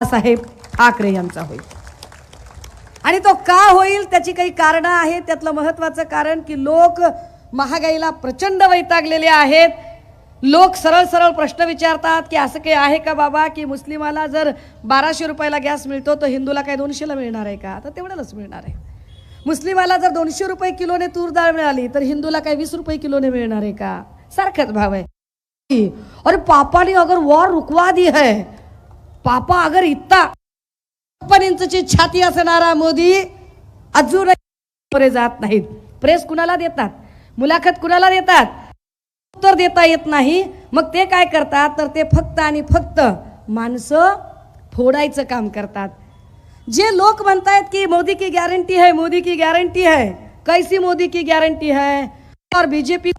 साहेब ठाकरे यांचा होईल। आणि तो का होईल त्याची काही कारणं आहेत। त्यातलं महत्त्वाचं कारण की लोक महागाईला प्रचंड वैतागलेले आहेत। लोक सरळ सरळ प्रश्न विचारतात की असं काही आहे का बाबा की मुस्लिमाला जर 1200 रुपयाला गॅस मिळतो तर हिंदूला काय 200 ला मिळणार आहे का? तर तेवढंच मिळणार आहे। मुस्लिमाला जर 200 रुपये किलोने तूर डाळ मिळाली तर हिंदूला काय 20 रुपये किलोने मिळणार आहे का? सारखाच भाव आहे। और पापा ने अगर वॉर रुकवा दी है, पापा अगर इतना 56 इंचची छाती असणारा मोदी अजूनही जात नाहीत। प्रेस कुणाला देतात, मुलाखत कुणाला देतात, उत्तर देता येत नाही। मग ते काय करतात तर ते फक्त आणि फक्त माणसं फोडायचं काम करतात। जे लोक म्हणतात की मोदी की गॅरंटी है, मोदी की गॅरंटी है, कैसी मोदी की गॅरंटी है? और बीजेपी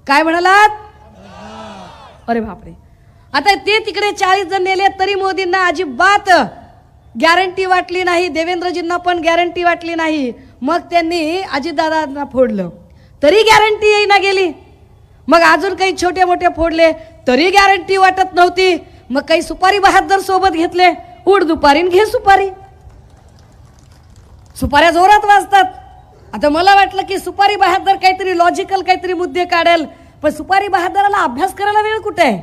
काय म्हणालात? अरे बापरे, आता ते तिकडे 40 जण नेले तरी मोदींना अजिबात गॅरंटी वाटली नाही, देवेंद्रजींना पण गॅरंटी वाटली नाही। मग त्यांनी अजितदादांना फोडलं तरी गॅरंटी येईना गेली। मग अजून काही छोटे मोठे फोडले तरी गॅरंटी वाटत नव्हती। मग काही सुपारी बहादर सोबत घेतले, उड दुपारीन घे सुपारी, सुपाऱ्या जोरात वाजतात। आता मला वाटलं की सुपारी बहादर काहीतरी लॉजिकल काहीतरी मुद्दे काढेल, पण सुपारी बहादराला अभ्यास करायला वेळ कुठे आहे?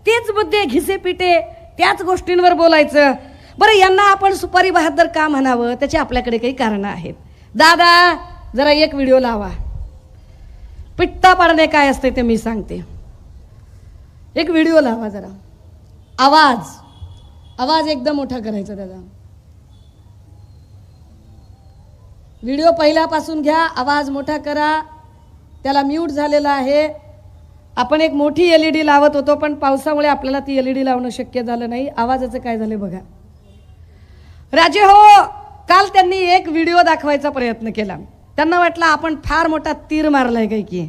तेच मुद्दे घिसे पिटे त्याच गोष्टींवर बोलायचं। बरं, यांना आपण सुपारी बहादर का म्हणावं त्याची आपल्याकडे काही कारणं आहेत। दादा जरा एक व्हिडिओ लावा, पिट्टा पाडणे काय असते ते मी सांगते। एक व्हिडिओ लावा जरा, आवाज एकदम मोठा करायचा दादा। व्हिडिओ पहिल्यापासून घ्या, आवाज मोठा करा, त्याला म्यूट झालेला आहे। आपण एक मोठी LED लावत होतो पण पावसामुळे आपल्याला ती LED लावणं शक्य झालं नाही। आवाजाचं काय झालं बघा। राजे हो, काल त्यांनी एक व्हिडिओ दाखवायचा प्रयत्न केला। त्यांना वाटलं आपण फार मोठा तीर मारलाय काय की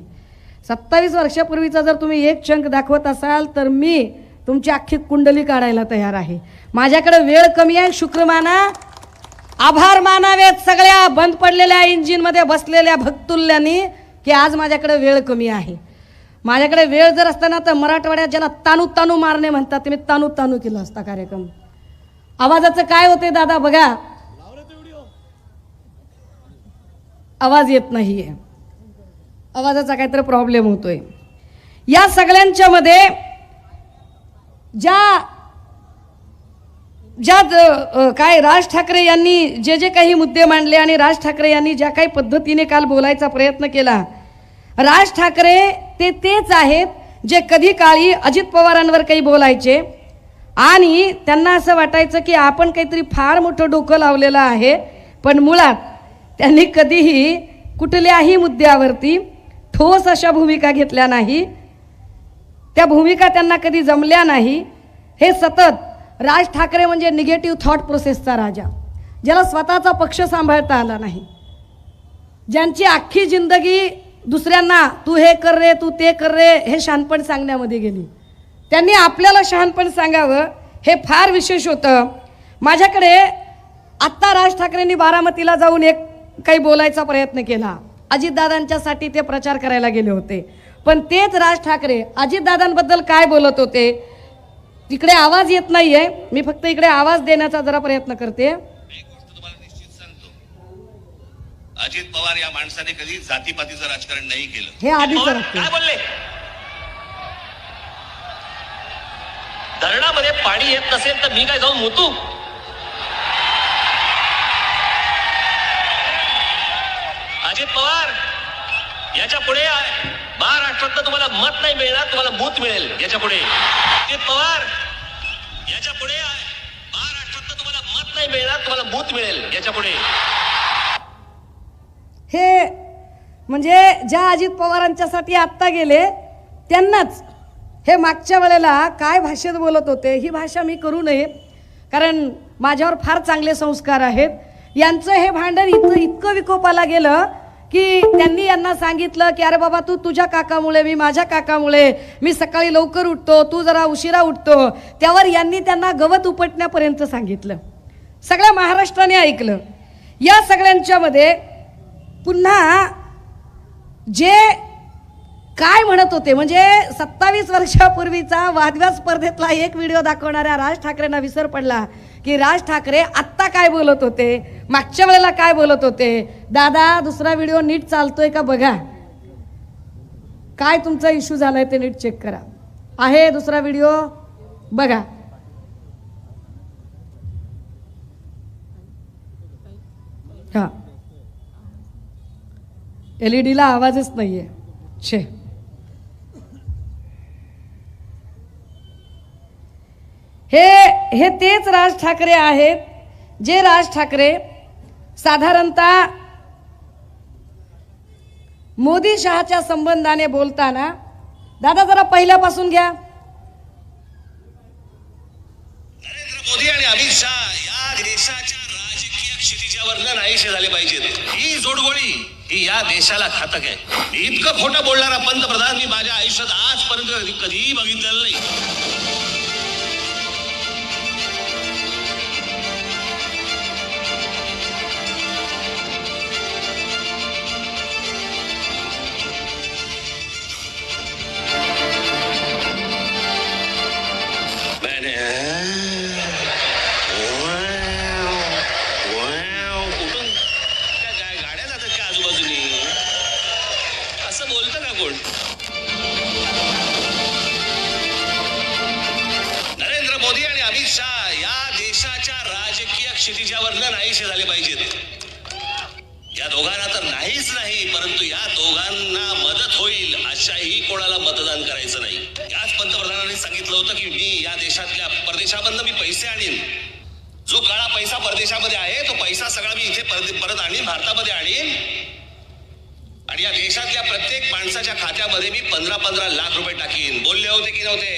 27 वर्षापूर्वीचा जर तुम्ही एक चंक दाखवत असाल तर मी तुमची अख्खी कुंडली काढायला तयार आहे। माझ्याकडे वेळ कमी आहे, शुक्र माना, आभार मानावेत सगळ्या बंद पडलेल्या इंजिन मध्ये बसलेल्या भक्तुल्यांनी की आज माझ्याकडे वेळ कमी आहे। माझ्याकडे वेळ जर असताना तर मराठवाड्यात ज्याला तानू तानू मारणे म्हणतात ते मी तानू तानू केला असता कार्यक्रम। आवाजाचं काय होते दादा बघा, आवाज येत नाहीये, आवाजाचा काहीतरी प्रॉब्लेम होतोय। या सगळ्यांच्या मध्ये ज्या काय राज ठाकरे यांनी जे काही मुद्दे मांडले आणि राज ठाकरे यांनी ज्या काही पद्धतीने काल बोलायचा प्रयत्न केला, राज ठाकरे तेच आहेत जे कधी काळी अजित पवारांवर काही बोलायचे आणि त्यांना असं वाटायचं की आपण काहीतरी फार मोठं डोकं लावलेलं आहे, पण मुळात त्यांनी कधीही कुठल्याही मुद्द्यावरती ठोस अशा भूमिका घेतल्या नाही। त्या भूमिका त्यांना कधी जमल्या नाही। हे सतत राज ठाकरे म्हणजे निगेटिव्ह थॉट प्रोसेसचा राजा, ज्याला स्वतःचा पक्ष सांभाळता आला नाही, ज्यांची अख्खी जिंदगी दुसऱ्यांना तू हे कर रे, तू ते कर रे हे शहाणपण सांगण्यामध्ये गेली। त्यांनी आपल्याला शहाणपण सांगावं हे फार विशेष होतं। माझ्याकडे आत्ता राज ठाकरेंनी बारामतीला जाऊन एक काही बोलायचा प्रयत्न केला। अजितदादांच्यासाठी ते प्रचार करायला गेले होते, पण तेच राज ठाकरे अजितदादांबद्दल काय बोलत होते। तिकडे आवाज येत नाहीये, मी फक्त इकडे आवाज देण्याचा जरा प्रयत्न करते। अजित पवार या माणसाने कधी जातीपातीचं राजकारण नाही केलं। हे आधीच काय बोलले? धरणामध्ये पाणी येत नसेल तर मी काय जाऊन मुतू? अजित पवार याच्या पुढे महाराष्ट्रात तुम्हाला मत नाही मिळणार, तुम्हाला मूत मिळेल याच्या पुढे। अजित पवार याच्या पुढे महाराष्ट्रात तुम्हाला मत नाही मिळणार, तुम्हाला मूत मिळेल याच्या पुढे। हे म्हणजे ज्या अजित पवारांच्यासाठी आत्ता गेले त्यांनाच हे मागच्या वेळेला काय भाषेत बोलत होते ही भाषा मी करू नये, कारण माझ्यावर फार चांगले संस्कार आहेत। यांचं हे भांडण इतकं विकोपाला गेलं की त्यांनी यांना सांगितलं की अरे बाबा तू तुझ्या काकामुळे, मी माझ्या काकामुळे, मी सकाळी लवकर उठतो, तू जरा उशिरा उठतो। त्यावर यांनी त्यांना गवत उपटण्यापर्यंत सांगितलं, सगळ्या महाराष्ट्राने ऐकलं। या सगळ्यांच्या मध्ये पुन्हा जे काय म्हणत होते, म्हणजे 27 वर्षापूर्वीचा वादविवाद स्पर्धेतला एक व्हिडिओ दाखवणाऱ्या राज ठाकरेंना विसर पडला की राज ठाकरे आत्ता काय बोलत होते, मागच्या वेळेला काय बोलत होते. दादा, दुसरा व्हिडिओ नीट चालतोय का बघा, काय तुमचा इश्यू झालाय ते नीट चेक करा. आहे दुसरा व्हिडिओ बघा. हा, LED ला आवाजच नाहीये. छे, हे तेच राज ठाकरे आहेत जे राज ठाकरे साधारणतः मोदी शहाच्या संबंधाने बोलताना, दादा जरा पहिल्यापासून घ्या. नरेंद्र मोदी आणि अमित शहा या देशाच्या राजकीय क्षितिजावर नाहीसे झाले पाहिजेत. ही जोडगोळी ही या देशाला घातक आहे. इतकं खोटं बोलणारा पंतप्रधान मी माझ्या आयुष्यात आजपर्यंत कधीही बघितलेलं नाही. नरेंद्र मोदी आणि अमित शहा या देशाच्या राजकीय क्षितिजावर नाहीसे झाले पाहिजेत. या दोघांना तर नाहीच नाही, परंतु या दोघांना मदत होईल अशाही कोणाला मतदान करायचं नाही. याच पंतप्रधानांनी सांगितलं होतं की मी या देशातल्या परदेशामधनं मी पैसे आणीन. जो काळा पैसा परदेशामध्ये आहे तो पैसा सगळा मी इथे परत आणीन, भारतामध्ये आणीन. आणि या देशातल्या प्रत्येक माणसाच्या खात्यामध्ये मी 15-15 लाख रुपये टाकीन. बोलले होते की नव्हते?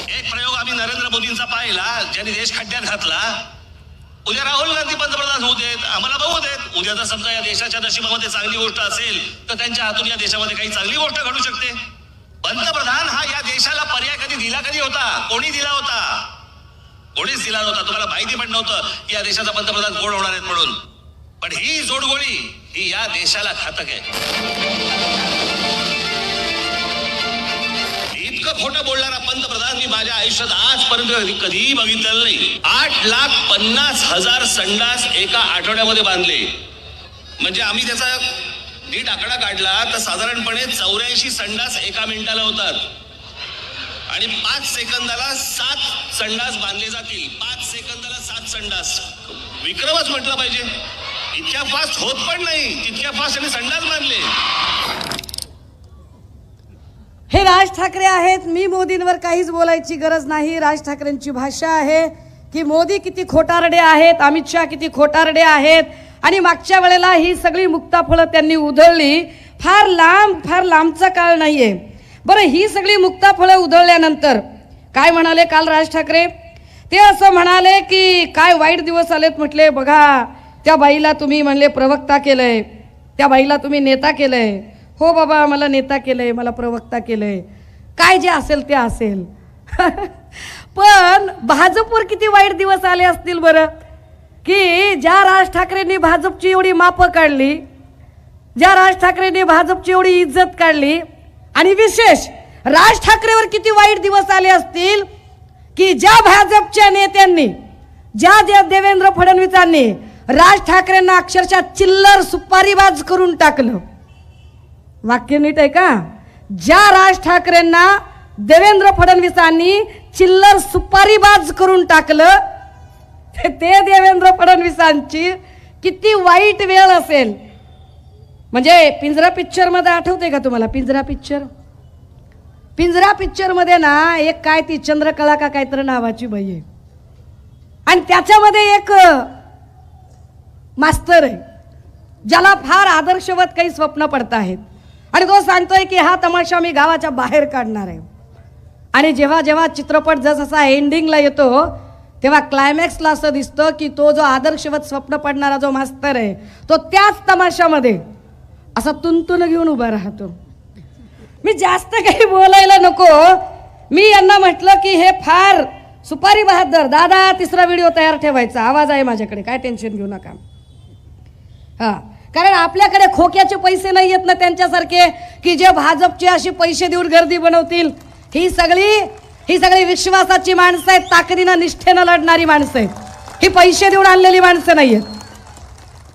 एक प्रयोग आम्ही नरेंद्र मोदींचा पाहिला, ज्यांनी देश खड्ड्यात घातला. उद्या राहुल गांधी पंतप्रधान होऊ देत, आम्हाला बघू देत. उद्या जर समजा या देशाच्या नशिबामध्ये चांगली गोष्ट असेल तर त्यांच्या हातून या देशामध्ये काही चांगली गोष्ट घडू शकते. पंतप्रधान हा या देशाला पर्याय कधी होता? कोणी दिला होता? कोणीच दिला नव्हता. तुम्हाला माहिती पण नव्हतं की या देशाचा पंतप्रधान कोण होणार आहेत म्हणून. पण ही जोडगोळी ही या देशाला घातक आहे. इतकं खोटं बोलणारा पंतप्रधान मी माझ्या आयुष्यात आजपर्यंत कधीही बघितलेलं नाही. 8,50,000 संडास एका आठवड्यामध्ये बांधले. म्हणजे आम्ही त्याचा नीट आकडा काढला तर साधारणपणे 84 संडास एका मिनिटाला होतात. आणि 5 सेकंदाला 7 संडास बांधले जातील. 5 सेकंदाला 7 संडास, विक्रमच म्हटलं पाहिजे. इतक्या फास्ट होत पण नाही, तितक्या फास्ट आणि संडास बांधले. हे राज ठाकरे आहेत. मी मोदींवर काहीच बोलायची गरज नाही. राज ठाकरेंची भाषा आहे की मोदी किती खोटारडे आहेत, अमित शहा किती खोटारडे आहेत. आणि मागच्या वेळेला ही सगळी मुक्ताफळं त्यांनी उधळली. फार लांबचा काळ नाहीये. बरं, ही सगळी मुक्ताफळं उधळल्यानंतर काय म्हणाले काल राज ठाकरे? ते असं म्हणाले की काय वाईट दिवस आलेत. म्हटले बघा, त्या बाईला तुम्ही म्हणले प्रवक्ता केलंय, त्या बाईला तुम्ही नेता केलंय. हो बाबा, मला नेता केलंय, मला प्रवक्ता केलंय, काय जे असेल ते असेल. पण भाजपवर किती वाईट दिवस आले असतील बरं, की ज्या राज ठाकरेंनी भाजपची एवढी मापं काढली, ज्या राज ठाकरेंनी भाजपची एवढी इज्जत काढली. आणि विशेष राज ठाकरेवर किती वाईट दिवस आले असतील की ज्या भाजपच्या नेत्यांनी, ज्या देवेंद्र फडणवीसांनी राज ठाकरेंना अक्षरशः चिल्लर सुपारीबाज करून टाकलं. वाक्य नीट आहे का? ज्या राज ठाकरेंना देवेंद्र फडणवीसांनी चिल्लर सुपारीबाज करून टाकलं, ते देवेंद्र फडणवीसांची किती वाईट वेळ असेल. म्हणजे पिंजरा पिक्चर मध्ये आठवते का तुम्हाला? पिंजरा पिक्चर मध्ये ना एक काय ती चंद्रकला का काहीतरी नावाची बाई आहे. आणि त्याच्यामध्ये एक मास्तर आहे ज्याला फार आदर्शवत काही स्वप्न पडत आहेत. आणि तो सांगतोय की हा तमाशा मी गावाच्या बाहेर काढणार आहे. आणि जेव्हा जेव्हा चित्रपट जसा एंडिंगला येतो तेव्हा क्लायमॅक्सला असं दिसतं की तो जो आदर्शवत स्वप्न पडणारा जो मास्तर आहे तो त्याच तमाशामध्ये असा तुंतुन घेऊन उभा राहतो. मी जास्त काही बोलायला नको. मी यांना म्हटलं की हे फार सुपारी बहादर. दादा, तिसरा व्हिडिओ तयार ठेवायचा, आवाज आहे माझ्याकडे, काय टेन्शन घेऊ नका. हा, कारण आपल्याकडे खोक्याचे पैसे नाही येत ना त्यांच्यासारखे की जे भाजपचे अशी पैसे देऊन गर्दी बनवतील. ही सगळी विश्वासाची माणसं आहेत, ताकदीनं निष्ठेनं लढणारी माणसं आहेत. ही पैसे देऊन आणलेली माणसं नाहीयेत.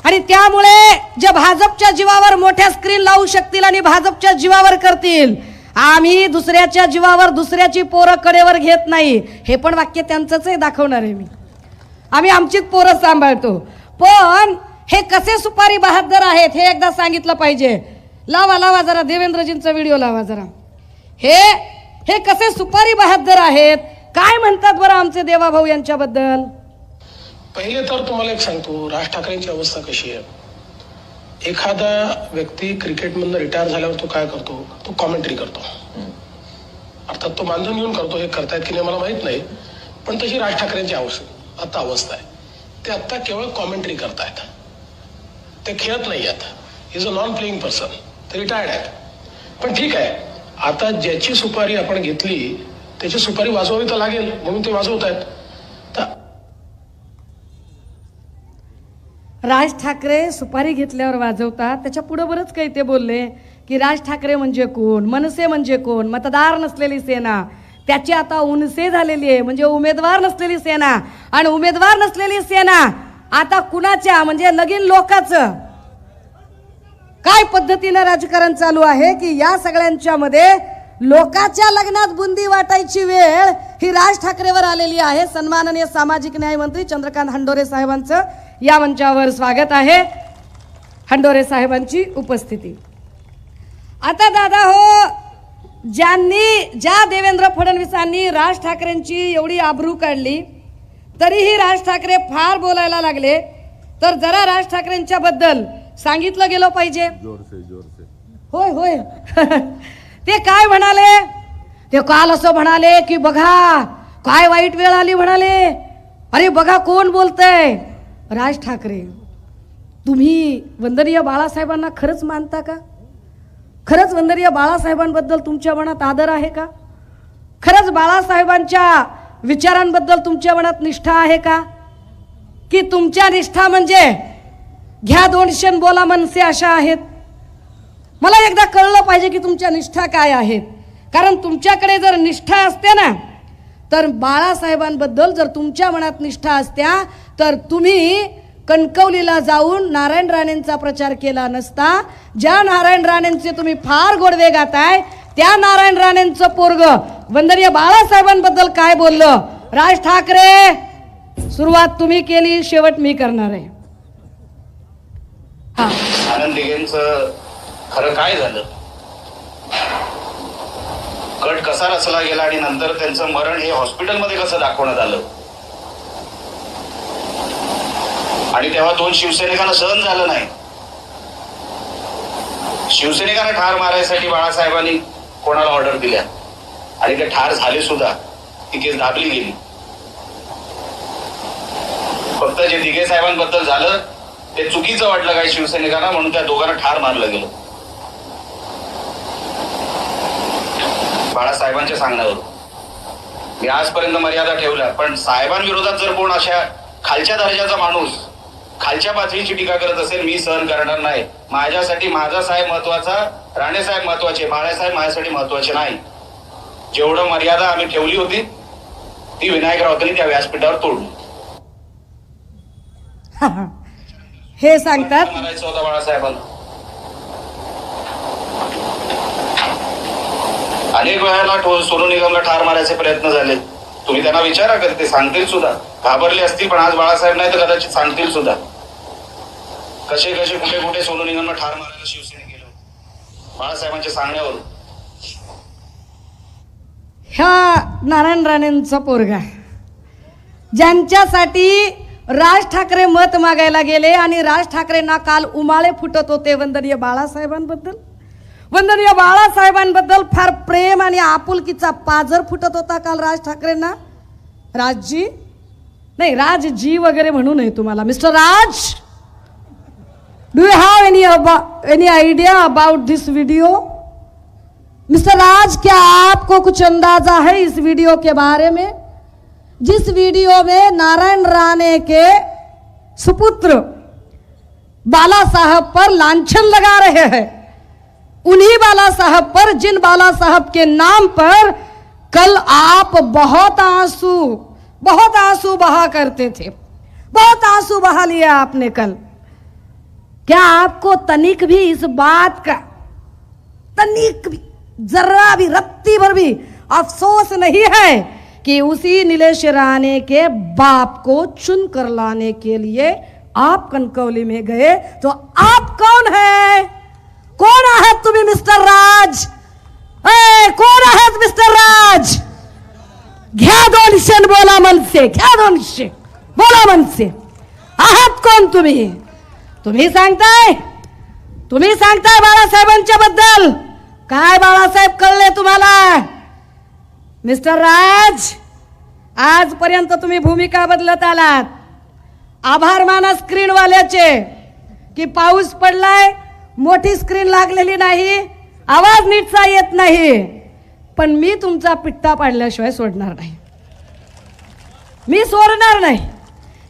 आणि त्यामुळे जे भाजपच्या जीवावर मोठ्या स्क्रीन लावू शकतील आणि भाजपच्या जीवावर करतील, आम्ही दुसऱ्याच्या जीवावर दुसऱ्याची पोरं कडेवर घेत नाही. हे पण वाक्य त्यांचंच आहे, दाखवणार आहे मी. आम्ही आमचीच पोरं सांभाळतो. पण हे कसे सुपारी बहादर आहेत हे एकदा सांगितलं पाहिजे. लावा जरा देवेंद्रजींचा व्हिडिओ लावा जरा. हे कसे सुपारी बहादर आहेत, काय म्हणतात बरं आमचे देवाभाऊ यांच्याबद्दल. पहिले तर तुम्हाला एक सांगतो, राज ठाकरेंची अवस्था कशी आहे. एखादा व्यक्ती क्रिकेटमधनं रिटायर झाल्यावर तो काय करतो, तो कॉमेंट्री करतो. अर्थात तो मानधन येऊन करतो, हे करतायत की नाही मला माहित नाही, पण तशी राज ठाकरेंची अवस्था आहे. ते आता केवळ कॉमेंट्री करतायत, ते खेळत नाही आहेत. Is a non playing person, ते रिटायर्ड आहेत. पण ठीक आहे, आता ज्याची सुपारी आपण घेतली त्याची सुपारी वाजवावी तर लागेल, म्हणून ते वाजवत आहेत. तर राज ठाकरे सुपारी घेतल्यावर वाजवतात. त्याच्या पुढे बरंच काही ते बोलले की राज ठाकरे म्हणजे कोण, मनसे म्हणजे कोण, मतदार नसलेली सेना. त्याची आता उनसे झालेली आहे, म्हणजे उमेदवार नसलेली सेना. आणि उमेदवार नसलेली सेना आता कुणाच्या, म्हणजे लगीन लोकांचं. काय पद्धतीनं राजकारण चालू आहे की या सगळ्यांच्या मध्ये लोकांच्या लग्नात बुंदी वाटायची वेळ ही राज ठाकरेवर आलेली आहे. सन्माननीय सामाजिक न्याय मंत्री चंद्रकांत हंडोरे साहेबांचं या मंचावर स्वागत आहे. हंडोरे साहेबांची उपस्थिती. आता दादा हो, ज्या देवेंद्र फडणवीसांनी राज ठाकरेंची एवढी आबरू काढली तरीही राज ठाकरे फार बोलायला लागले, तर जरा राज ठाकरेंच्या बद्दल सांगितलं गेलं पाहिजे. होय ते काय म्हणाले, ते काल असं म्हणाले की बघा काय वाईट वेळ आली म्हणाले. अरे बघा कोण बोलतंय, राज ठाकरे. तुम्ही वंदनीय बाळासाहेबांना खरंच मानता का? खरंच वंदनीय बाळासाहेबांबद्दल तुमच्या मनात आदर आहे का? खरंच बाळासाहेबांच्या विचारांबद्दल तुमच्या मनात निष्ठा आहे का? की तुमच्या निष्ठा म्हणजे घ्या 200 बोला मनसे अशा आहेत? मला एकदा कळलं पाहिजे की तुमच्या निष्ठा काय आहेत. कारण तुमच्याकडे जर निष्ठा असते ना, तर बाळासाहेबांबद्दल जर तुमच्या मनात निष्ठा असत्या तर तुम्ही कणकवलीला जाऊन नारायण राणेंचा प्रचार केला नसता. ज्या नारायण राणेंचे तुम्ही फार गोडवे गाताय त्या नारायण राणेंचं पोरग वंदनीय बाळासाहेबांबद्दल काय बोललं. राज ठाकरे, सुरुवात तुम्ही केली, शेवट मी करणार आहे. आनंद दिघेंचं खरं काय झालं, कट कसा रचला गेला आणि नंतर त्यांचं मरण हे हॉस्पिटलमध्ये कसं दाखवण्यात आलं. आणि तेव्हा 2 शिवसैनिकांना सहन झालं नाही. शिवसैनिकांना ठार मारायसाठी बाळासाहेबांनी कोणाला ऑर्डर दिल्या आणि ते ठार झाले सुद्धा. ती केस दाबली गेली. फक्त जे दिघे साहेबांबद्दल झालं ते चुकीचं वाटलं काही शिवसैनिकांना, म्हणून त्या दोघांना ठार मारलं गेलं बाळासाहेबांच्या सांगण्यावर. मी आजपर्यंत मर्यादा ठेवल्या, पण साहेबांविरोधात जर कोण अशा खालच्या दर्जाचा माणूस खालच्या पातळीची टीका करत असेल, मी सहन करणार नाही. माझ्यासाठी माझा साहेब महत्वाचा, राणे साहेब महत्वाचे, बाळासाहेब माझ्यासाठी महत्वाचे नाही. जेवढं मर्यादा आम्ही ठेवली होती ती विनायक राऊतांनी त्या व्यासपीठावर तोडली. हे सांगतात मारायचं होतं बाळासाहेबांना. अनेक वेळेला सोनू निगमला ठार मारायचे प्रयत्न झाले. तुम्ही त्यांना विचारा, कधी ते सांगतील सुद्धा. घाबरले असतील, पण आज बाळासाहेब नाही तर कदाचित सांगतील सुद्धा कसे कुठे सोनू निगमला ठार मारायला शिवसेने गेलो बाळासाहेबांच्या सांगण्यावरून. ह्या नारायण राणेंचा पोरगा ज्यांच्यासाठी राज ठाकरे मत मागायला गेले आणि राज ठाकरेंना काल उमाळे फुटत होते वंदनीय बाळासाहेबांबद्दल. वंदनीय बाळासाहेबांबद्दल फार प्रेम आणि आपुलकीचा पाझर फुटत होता काल राज ठाकरेंना. राजजी नाही, राजजी वगैरे म्हणू नये तुम्हाला. Mister Raj, do you have any idea about this video? Mister Raj, क्या आपको कुछ अंदाजा है इस वीडियो के बारे में? जिस वीडियो में नारायण राणे के सुपुत्र बाला साहब पर लांछन लगा रहे हैं, उन्हीं बाला साहब पर जिन बाला साहब के नाम पर कल आप बहुत आंसू बहा करते थे, बहुत आंसू बहा लिया आपने कल। क्या आपको तनिक भी इस बात का, तनिक भी, जरा भी, रत्ती भर भी अफसोस नहीं है कि उसी नीलेश राणे के बाप को चुन कर लाने के लिए आप कणकवली में गए? तो आप कौन है? कोण आहात तुम्ही मिस्टर राज? कोण आहात मिस्टर राज? घ्या 200 बोला मनसे, घ्या 200 बोला मनसे. आहात कोण तुम्ही? तुम्ही सांगताय बाळासाहेबांच्या बद्दल काय? बाळासाहेब कळले तुम्हाला? मिस्टर राज, आजपर्यंत तुम्ही भूमिका बदलत आलात. आभार माना स्क्रीन वाल्याचे की पाऊस पडलाय, मोठी स्क्रीन लागलेली नाही, आवाज नीटचा येत नाही, पण मी तुमचा पिट्टा पाडल्याशिवाय सोडणार नाही. मी सोडणार नाही.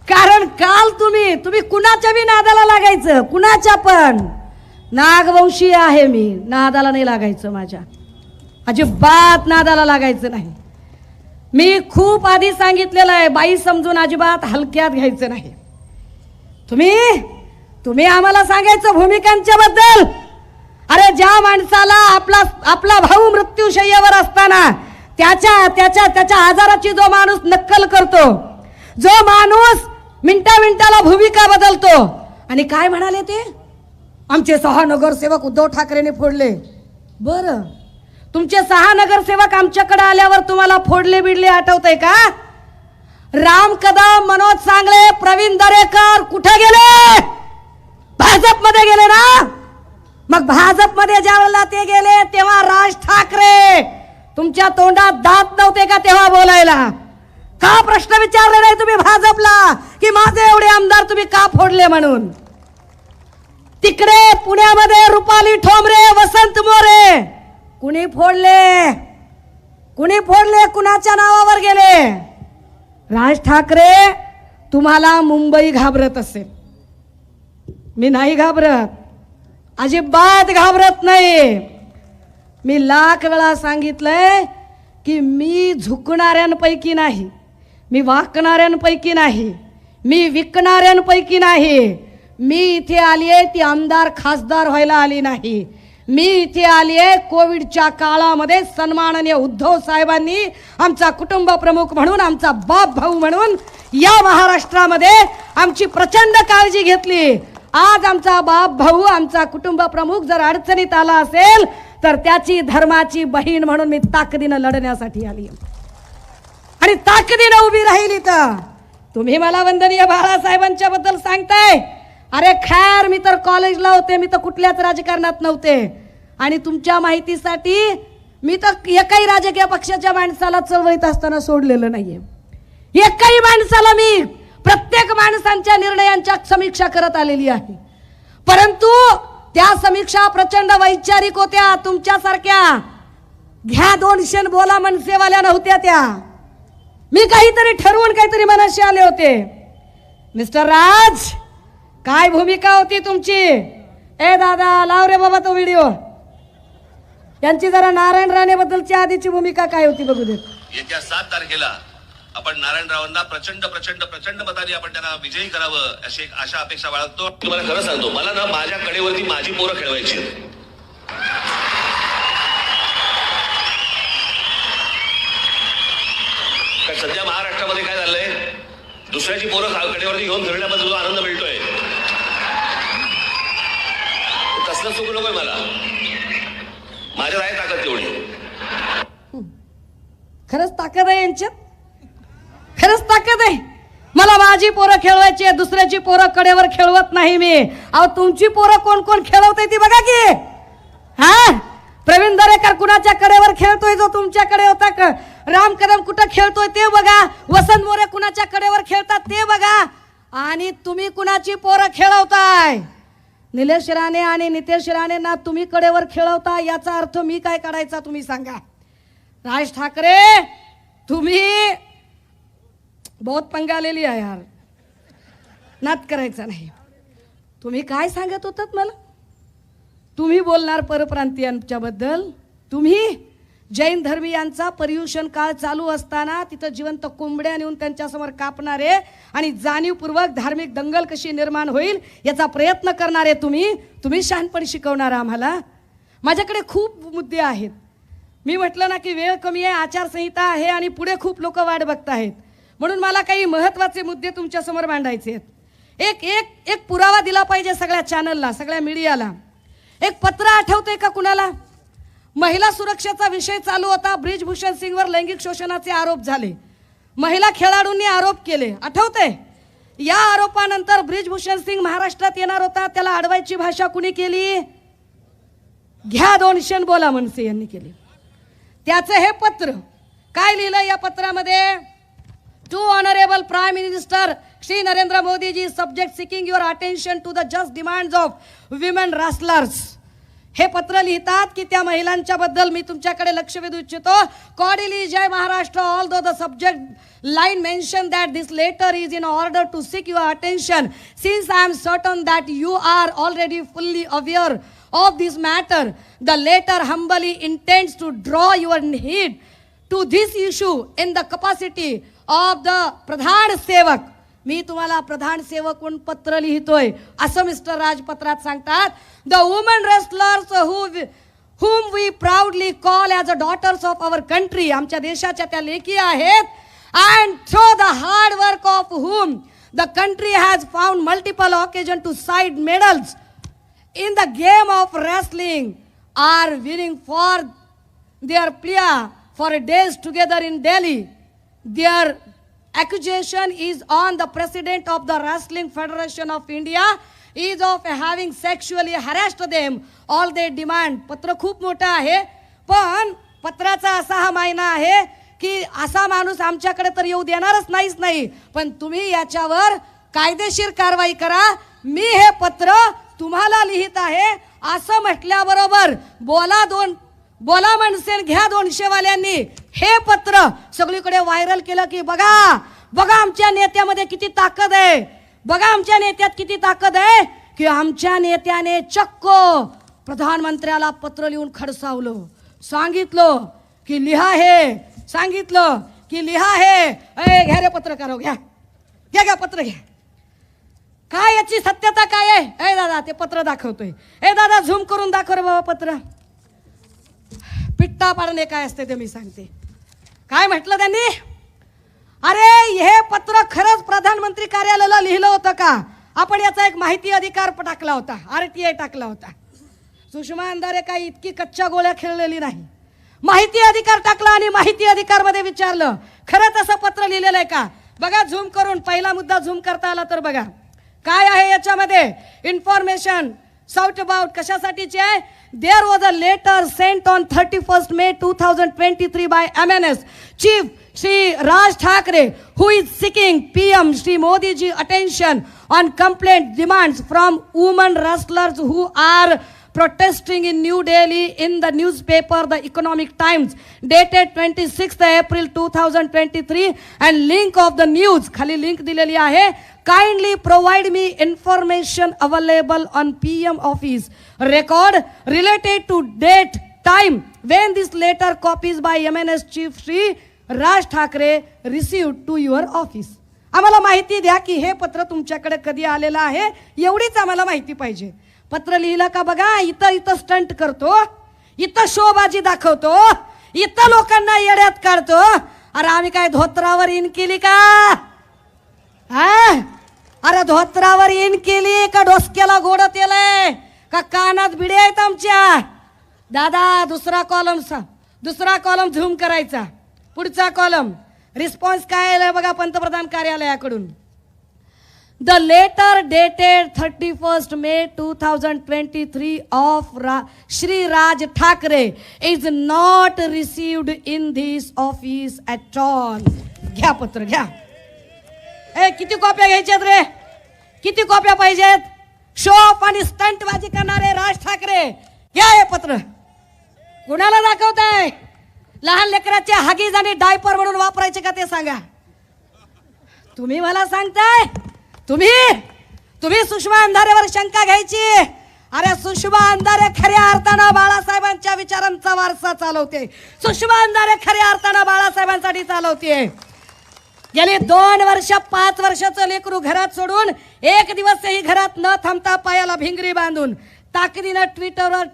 कारण काल तुम्ही कुणाच्या बी नादाला लागायचं, कुणाच्या पण. नागवंशी आहे मी, नादाला नाही लागायचं, माझ्या अजिबात नादाला लागायचं नाही. मी खूप आधी सांगितलेलं आहे, बाई समजून अजिबात हलक्यात घ्यायचं नाही. तुम्ही आम्हाला सांगायचं भूमिकांच्या बद्दल. अरे ज्या माणसाला आपला भाऊ मृत्यूशय्यावर असताना त्याच्या आजाराची जो माणूस नक्कल करतो, जो माणूस मिनिटाला भूमिका बदलतो, आणि काय म्हणाले ते? आमचे 6 नगरसेवक उद्धव ठाकरेंनी फोडले. बरं, तुमचे 6 नगरसेवक आमच्याकडे आल्यावर तुम्हाला फोडले बिडले आठवतंय का? राम कदम, मनोज सांगळे, प्रवीण दरेकर कुठे गेले? भाजपमध्ये गेले ना. मग भाजपमध्ये ज्यावेळेला ते गेले तेव्हा राज ठाकरे तुमच्या तोंडात दात नव्हते का तेव्हा बोलायला? का प्रश्न विचारले नाही तुम्ही भाजपला की माझे एवढे आमदार तुम्ही का फोडले म्हणून? तिकडे पुण्यामध्ये रुपाली ठोंबरे, वसंत मोरे कुणी फोडले? कुणाच्या नावावर गेले? राज ठाकरे, तुम्हाला मुंबई घाबरत असेल, मी नाही घाबरत, अजिबात घाबरत नाही. मी लाख वेळा सांगितलंय की मी झुकणाऱ्यांपैकी नाही, मी वाकणाऱ्यांपैकी नाही, मी विकणाऱ्यांपैकी नाही. मी इथे आली आहे ती आमदार खासदार व्हायला आली नाही. मी इथे आली आहे कोविडच्या काळामध्ये सन्माननीय उद्धव साहेबांनी आमचा कुटुंब प्रमुख म्हणून, आमचा बाप भाऊ म्हणून या महाराष्ट्रामध्ये आमची प्रचंड काळजी घेतली. आज आमचा बाप भाऊ, आमचा कुटुंब प्रमुख जर अडचणीत आला असेल तर त्याची धर्माची बहीण म्हणून मी ताकदीनं लढण्यासाठी आली आणि ताकदीनं उभी राहिली. तर तुम्ही मला वंदनीय बाळासाहेबांच्या बद्दल सांगताय. अरे खैर, मी तर कॉलेजला होते, मी तर कुठल्याच राजकारणात नव्हते. आणि तुमच्या माहितीसाठी मी तर एकाही राजकीय पक्षाच्या माणसाला चळवळीत असताना सोडलेलं नाहीये. एकाही माणसाला मी प्रत्येक माणसांच्या निर्णयांच्या समीक्षा करत आलेली आहे. परंतु त्या समीक्षा प्रचंड वैचारिक होत्या. तुमच्यासारख्या घ्या 200 बोला मनसेवाल्या नव्हत्या त्या. मी काहीतरी ठरवून काहीतरी मनाशी आले होते. मिस्टर राज, काय भूमिका होती तुमची? ए दादा, लाव रे बाबा तो व्हिडिओ. यांची जरा नारायण राणे बद्दलची आधीची भूमिका काय होती बघू देत. येत्या 7 तारखेला आपण नारायणरावांना प्रचंड प्रचंड प्रचंड मतांनी आपण त्यांना विजयी करावं अशी एक आशा अपेक्षा बाळगतो. तुम्हाला खरं सांगतो, मला ना माझ्या कडेवरती माझी पोरं खेळवायची. सध्या महाराष्ट्रामध्ये काय झालंय, दुसऱ्याची पोरं कडेवरती घेऊन फिरण्यामध्ये जो आनंद मिळतोय, तसलं सुख नकोय मला. माझ्यात आहे ताकद तेवढी. खरंच ताकद आहे यांच्यात, खरंच ताकद आहे. मला माझी पोरं खेळवायची आहे, दुसऱ्याची पोरं कडेवर खेळवत नाही मी. अहो तुमची पोरं कोण कोण खेळवते ती बघा की. हा, प्रवीण दरेकर कुणाच्या कडेवर खेळतोय जो तुमच्याकडे होता? राम कदम कुठं खेळतोय ते बघा. वसंत मोरे कुणाच्या कडेवर खेळतात ते बघा. आणि तुम्ही कुणाची पोरं खेळवताय? निलेश राणे आणि नितेश राणेंना तुम्ही कडेवर खेळवता, याचा अर्थ मी काय काढायचा तुम्ही सांगा. राज ठाकरे, तुम्ही बहुत पंगा ले लिया यार, नात करायचा नाही. तुम्ही काय सांगत होतात मला? तुम्ही बोलणार परप्रांतीयांच्याबद्दल? तुम्ही जैन धर्मीयांचा पर्युषण काळ चालू असताना तिथं जिवंत कोंबड्या नेऊन त्यांच्यासमोर कापणारे आणि जाणीवपूर्वक धार्मिक दंगल कशी निर्माण होईल याचा प्रयत्न करणारे तुम्ही शहाणपण शिकवणार आम्हाला? माझ्याकडे खूप मुद्दे आहेत. मी म्हटलं ना की वेळ कमी आहे, आचारसंहिता आहे आणि पुढे खूप लोक वाट बघत आहेत, म्हणून मला काही महत्त्वाचे मुद्दे तुमच्यासमोर मांडायचे आहेत. एक पुरावा दिला पाहिजे सगळ्या चॅनलला, सगळ्या मीडियाला. एक पत्र आठवतंय का कुणाला? महिला सुरक्षेचा विषय चालू होता. ब्रिजभूषण सिंगवर लैंगिक शोषणाचे आरोप झाले. महिला खेळाडूंनी आरोप केले, आठवतंय? या आरोपानंतर ब्रिजभूषण सिंग महाराष्ट्रात येणार होता. त्याला अडवायची भाषा कुणी केली? घ्या 200 बोला मनसे यांनी केली. त्याचं हे पत्र काय लिहिलं या पत्रामध्ये? To honourable prime minister Shri Narendra Modi ji, subject seeking your attention to the just demands of women wrestlers. हे पत्र लिहितात की त्या महिलांच्या बद्दल मी तुमच्याकडे लक्ष वेधू इच्छितो. कॉर्डिली जय Maharashtra, although the subject line mention that this letter is in order to seek your attention, since I am certain that you are already fully aware of this matter. The letter humbly intends to draw your heed to this issue in the capacity of the प्रधान सेवक. मी तुम्हाला प्रधान सेवक म्हणून पत्र लिहितोय असं mister राज पत्रात सांगतात. The women wrestlers whom we proudly call as the daughters of our country, आमच्या देशाच्या त्या लेकी आहेत, and through the hard work of whom the country has found multiple occasions to cite medals in the game of wrestling, are winning for their plea for days together in Delhi. Their accusation is on the president of the Wrestling Federation of India is of having sexually harassed them. All they demand. पत्र खूप मोठं आहे, पण पत्राचा असा हा मायना आहे की असा माणूस आमच्याकडे तर येऊ देणारच नाही, पण तुम्ही याच्यावर कायदेशीर कारवाई करा. मी हे पत्र तुम्हाला लिहित आहे असं म्हटल्याबरोबर बोला मनसे घ्या 200 वाल्यांनी हे पत्र सगळीकडे व्हायरल केलं की बघा आमच्या नेत्यामध्ये किती ताकद आहे, बघा आमच्या नेत्यात किती ताकद आहे, की आमच्या नेत्याने चक्क प्रधानमंत्र्याला पत्र लिहून खडसावलं, सांगितलं की लिहा हे, सांगितलं की लिहा हे. घ्या रे पत्रकार, घ्या पत्र घ्या. काय याची सत्यता काय आहे? दादा ते पत्र दाखवतोय. दादा झूम करून दाखव रे बाबा पत्र. पिट्टा पाडणे काय असते ते मी सांगते. काय म्हटलं त्यांनी? अरे हे पत्र खरंच प्रधानमंत्री कार्यालयाला लिहिलं होतं का? आपण याचा एक माहिती अधिकार टाकला होता, RTI टाकला होता. सुषमा अंधारे काही इतकी कच्च्या गोळ्या खेळलेली नाही. माहिती अधिकार टाकला आणि माहिती अधिकार मध्ये विचारलं खरंच असं पत्र लिहिलेलं आहे का? बघा झूम करून, पहिला मुद्दा झूम करता आला तर बघा काय आहे याच्यामध्ये. इन्फॉर्मेशन साउट अबाउट कशासाठीचे आहे? There was a letter sent on 31 May 2023 by MNS chief Shri Raj Thackeray who is seeking PM Shri Modi ji attention on complaint demands from women wrestlers who are protesting in New Delhi in the newspaper The Economic Times dated 26th April 2023 and link of the news खाली link दिलेली आहे. Kindly provide me information available on PM office record related to date time when this letter copies by MNS chief Shri Raj Thackeray received to your office. आम्हाला माहिती द्या की हे पत्र तुमच्याकडे कधी आलेलं आहे, एवढीच आम्हाला माहिती पाहिजे. पत्र लिहिलं का बघा. इथं स्टंट करतो, इथं शोबाजी दाखवतो, इथं लोकांना येड्यात काढतो. अरे आम्ही काय धोत्रावर इन केली का? अरे धोत्रावर इन केली का डोसक्याला गोड तेलय का कानात बिडे आहेत आमच्या? दादा दुसरा कॉलम झूम करायचा. पुढचा कॉलम रिस्पॉन्स काय आलाय बघा पंतप्रधान कार्यालयाकडून. The letter dated 31st May 2023 of Shri Raj Thakre is not received in this office at all. घ्या पत्र घ्या. किती कॉप्या घ्यायच्यात रे? किती कॉप्या पाहिजेत? शो ऑफ आणि स्टंटबाजी करणारे राज ठाकरे, घ्या हे पत्र. कुणाला दाखवताय? लहान लेकराचे हगीज आणि डायपर म्हणून वापरायचे का ते सांगा. तुम्ही मला सांगताय तुम्ही सुषमा अंधारेवर शंका घ्यायची. अरे सुषमा अंधारे खऱ्या अर्थानं बाळासाहेबांच्या विचारांचा वारसा चालवते. सुषमा अंधारे खऱ्या अर्थानं बाळासाहेबांसाठी चालवते. गेली 2 वर्ष 5 वर्षाचं लेकरू घरात सोडून एक दिवसही घरात न थांबता पायाला भिंगरी बांधून ताकदीनं ट्विटरवर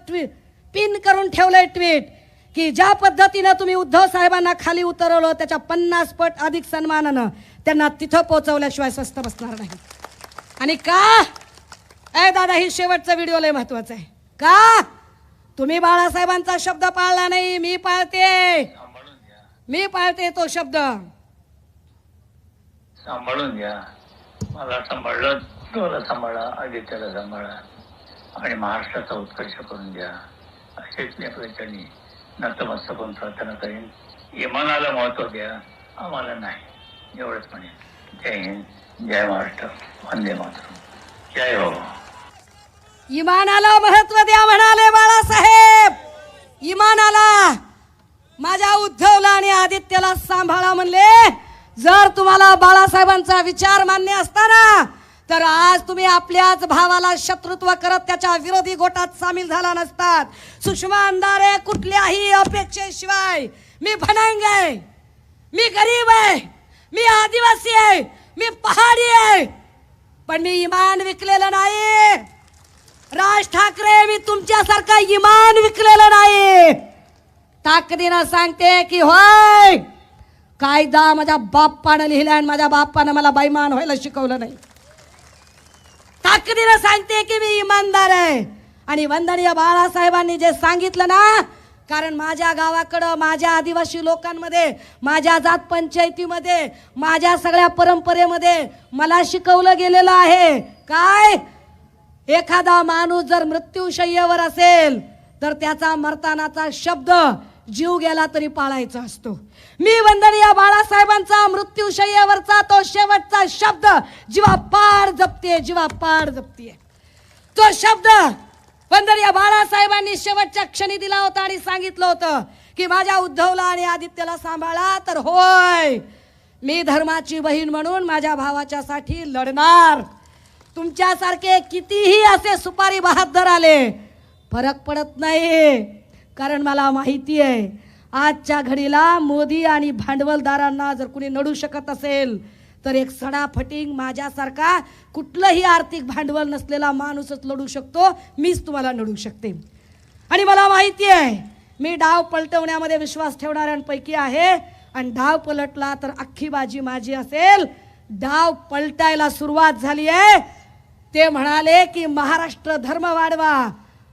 पिन करून ठेवलंय ट्विट की ज्या पद्धतीनं तुम्ही उद्धव साहेबांना खाली उतरवलं त्याच्या 50 पट अधिक सन्मानानं त्यांना तिथं पोहोचवल्याशिवाय स्वस्थ बसणार नाही. आणि का दादा ही शेवटचा व्हिडिओ लय महत्वाचा आहे. का तुम्ही बाळासाहेबांचा शब्द पाळला नाही. मी पाळते तो शब्द. सांभाळून घ्या. मला सांभाळलं, तुला सांभाळा, आदित्याला सांभाळा आणि महाराष्ट्राचा उत्कर्ष करून द्या असेच मी प्रचारी नतमस्तक होऊन प्रार्थना करेन. इमानाला महत्व द्या, आम्हाला नाही, एवढंच म्हणेन. जय हिंद, जय महाराष्ट्र, वंदे मातरम, जय हो. इमानाला महत्व द्या म्हणाले बाळासाहेब. इमानाला. माझ्या उद्धवला आणि आदित्यला सांभाळा म्हणले. जर तुम्हाला बाळासाहेबांचा विचार मान्य असताना तर आज तुम्ही आपल्याच भावाला शत्रुत्व करत त्याच्या विरोधी गोटात सामील झाला नसतात. सुषमा अंधारे कुठल्याही अपेक्षेशिवाय मी भनांग आहे, मी गरीब आहे, मी आदिवासी आहे, मी पहाडी आहे, पण मी इमान विकलेलं नाही. राज ठाकरे, मी तुमच्यासारखा इमान विकलेलं नाही. ताकदीनं सांगते की होय, कायदा माझ्या बाप्पानं लिहिला आणि माझ्या बाप्पानं मला बैमान व्हायला शिकवलं नाही. ताकदीनं सांगते की मी इमानदार आहे. आणि वंदनीय बाळासाहेबांनी जे सांगितलं ना, कारण माझ्या गावाकडं, माझ्या आदिवासी लोकांमध्ये, माझ्या जात पंचायतीमध्ये, माझ्या सगळ्या परंपरेमध्ये मला शिकवलं गेलेलं आहे. काय? एखादा माणूस जर मृत्यूशय्येवर असेल तर त्याचा मरतानाचा शब्द जीव गेला तरी पाळायचा असतो. मी वंदनीय बाळासाहेबांचा मृत्यूशय्येवरचा तो शेवटचा शब्द जीवापाड जपते. तो शब्द वंदनीय बाळासाहेबांनी शेवटच्या क्षणी दिला होता आणि सांगितलं होतं की माझ्या उद्धवला आणि आदित्यला सांभाळा. तर होय, मी धर्माची बहीण म्हणून माझ्या भावाच्या साठी लढणार. तुमच्यासारखे कितीही असे सुपारी बहादर आले फरक पडत नाही. कारण मला माहिती आहे आजच्या घडीला मोदी आणि भांडवलदारांना जर कुणी नडू शकत असेल तर एक सडाफटिंग माझ्यासारखा कुठलंही आर्थिक भांडवल नसलेला माणूसच लढू शकतो. मीच तुम्हाला नडू शकते. आणि मला माहिती आहे मी डाव पलटवण्यामध्ये विश्वास ठेवणाऱ्यांपैकी आहे. आणि डाव पलटला तर अख्खी बाजी माझी असेल. डाव पलटायला सुरुवात झाली आहे. ते म्हणाले की महाराष्ट्र धर्म वाढवा.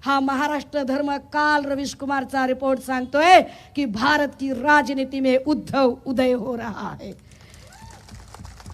हा महाराष्ट्र धर्म काल रवीश कुमारचा रिपोर्ट सांगतोय की भारत की राजनीति में उद्धव उदय हो रहा है.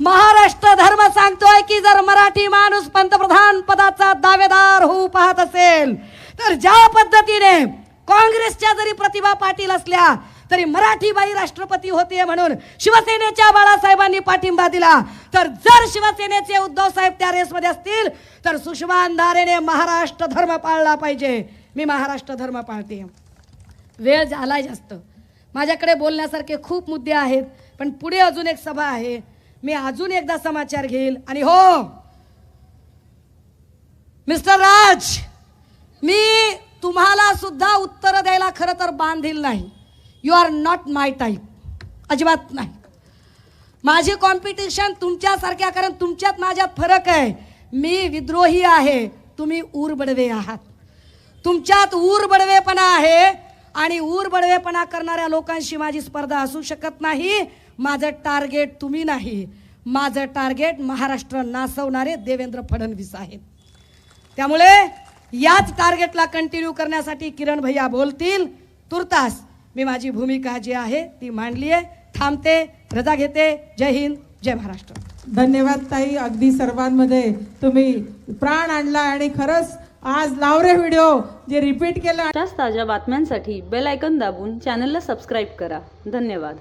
महाराष्ट्र धर्म सांगतोय की जर मराठी माणूस पंतप्रधान पदाचा दावेदार होऊ पाहत असेल तर ज्या पद्धतीने काँग्रेसच्या जरी प्रतिभा पाटील असल्या तरी मराठी बाई राष्ट्रपती होते म्हणून शिवसेनेच्या बाळासाहेबांनी पाठिंबा दिला. तर जर शिवसेनेचे उद्धव साहेब त्या रेसमध्ये असतील तर सुषमा अंधारेने महाराष्ट्र धर्म पाळला पाहिजे. मी महाराष्ट्र धर्म पाळते. वेळ झालाय जास्त. माझ्याकडे बोलण्यासारखे खूप मुद्दे आहेत पण पुढे अजून एक सभा आहे. मी अजून एकदा समाचार घेईल. आणि हो मिस्टर राज, मी तुम्हाला सुद्धा उत्तर द्यायला खरं तर बांधील नाही. You are not my type. अजिबात नाही. माझी कॉम्पिटिशन तुमच्यासारख्या, कारण तुमच्यात माझ्यात फरक आहे. मी विद्रोही आहे, तुम्ही ऊरबडवे आहात. तुमच्यात ऊरबडवेपणा आहे आणि ऊरबडवेपणा करणाऱ्या लोकांशी माझी स्पर्धा असू शकत नाही. माझं टार्गेट तुम्ही नाही. माझं टार्गेट महाराष्ट्र नासवणारे देवेंद्र फडणवीस आहेत. त्यामुळे याच टार्गेटला कंटिन्यू करण्यासाठी किरण भैया बोलतील. तुर्तास मी माझी भूमिका जी आहे ती मांडली आहे. थांबते, रजा घेते. जय हिंद, जय महाराष्ट्र. धन्यवाद ताई. अगदी सर्वांमध्ये तुम्ही प्राण आणला आणि खरंच आज लावरे व्हिडिओ जे रिपीट केला. ताज्या बातम्यांसाठी बेल आयकॉन दाबून चॅनलला सबस्क्राईब करा. धन्यवाद.